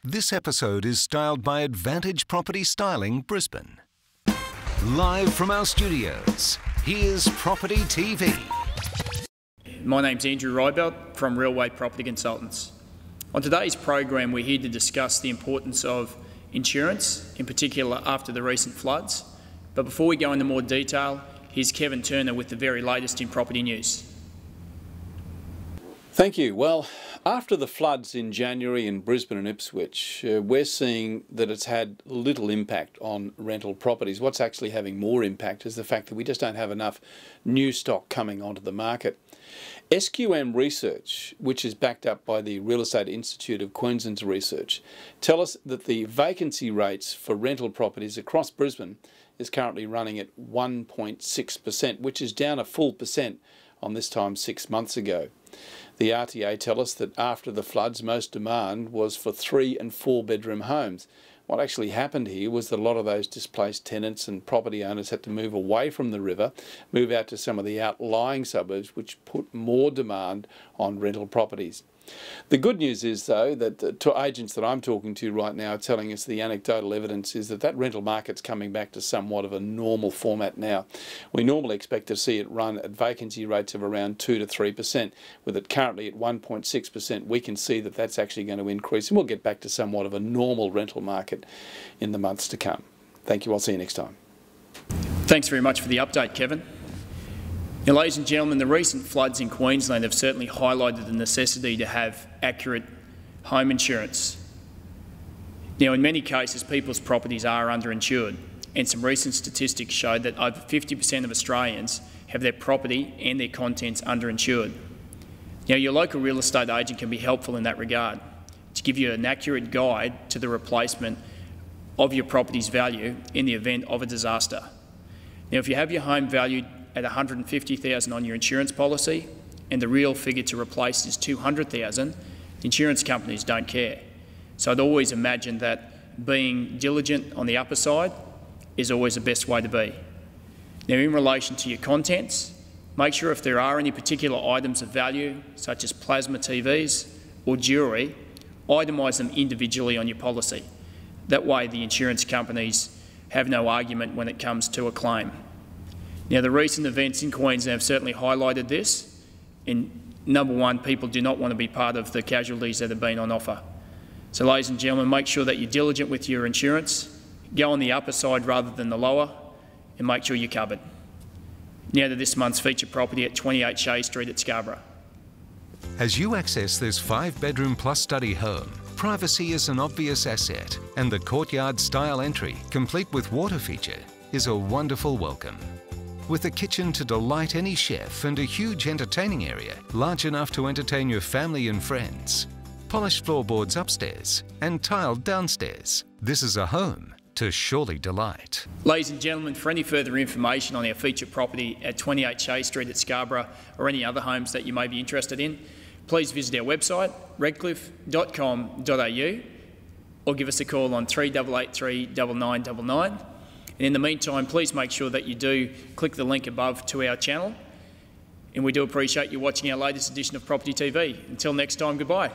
This episode is styled by Advantage Property Styling, Brisbane. Live from our studios, here's Property TV. My name's Andrew Reibelt from RealWay Property Consultants. On today's program, we're here to discuss the importance of insurance, in particular after the recent floods. But before we go into more detail, here's Kevin Turner with the very latest in property news. Thank you. Well, after the floods in January in Brisbane and Ipswich, we're seeing that it's had little impact on rental properties. What's actually having more impact is the fact that we just don't have enough new stock coming onto the market. SQM research, which is backed up by the Real Estate Institute of Queensland's research, tell us that the vacancy rates for rental properties across Brisbane is currently running at 1.6%, which is down a full percent on this time 6 months ago. The RTA tell us that after the floods, most demand was for 3 and 4 bedroom homes. What actually happened here was that a lot of those displaced tenants and property owners had to move away from the river, move out to some of the outlying suburbs, which put more demand on rental properties. The good news is, though, that to agents that I'm talking to right now are telling us the anecdotal evidence is that rental market's coming back to somewhat of a normal format now. We normally expect to see it run at vacancy rates of around 2 to 3%. With it currently at 1.6%, we can see that that's actually going to increase, and we'll get back to somewhat of a normal rental market in the months to come. Thank you. I'll see you next time. Thanks very much for the update, Kevin. Now, ladies and gentlemen, the recent floods in Queensland have certainly highlighted the necessity to have accurate home insurance. Now, in many cases, people's properties are underinsured, and some recent statistics show that over 50% of Australians have their property and their contents underinsured. Now, your local real estate agent can be helpful in that regard to give you an accurate guide to the replacement of your property's value in the event of a disaster. Now, if you have your home valued at $150,000 on your insurance policy and the real figure to replace is $200,000, insurance companies don't care. So I'd always imagine that being diligent on the upper side is always the best way to be. Now, in relation to your contents, make sure if there are any particular items of value, such as plasma TVs or jewellery, itemise them individually on your policy. That way the insurance companies have no argument when it comes to a claim. Now, the recent events in Queensland have certainly highlighted this. And number one, people do not want to be part of the casualties that have been on offer. So, ladies and gentlemen, make sure that you're diligent with your insurance, go on the upper side rather than the lower, and make sure you're covered. Now to this month's feature property at 28 Shea Street at Scarborough. As you access this 5-bedroom plus study home, privacy is an obvious asset, and the courtyard-style entry, complete with water feature, is a wonderful welcome. With a kitchen to delight any chef and a huge entertaining area, large enough to entertain your family and friends. Polished floorboards upstairs and tiled downstairs. This is a home to surely delight. Ladies and gentlemen, for any further information on our feature property at 28 Shea Street at Scarborough or any other homes that you may be interested in, please visit our website, redcliffe.com.au, or give us a call on 3883 9999. And in the meantime, please make sure that you do click the link above to our channel. And we do appreciate you watching our latest edition of Property TV. Until next time, goodbye.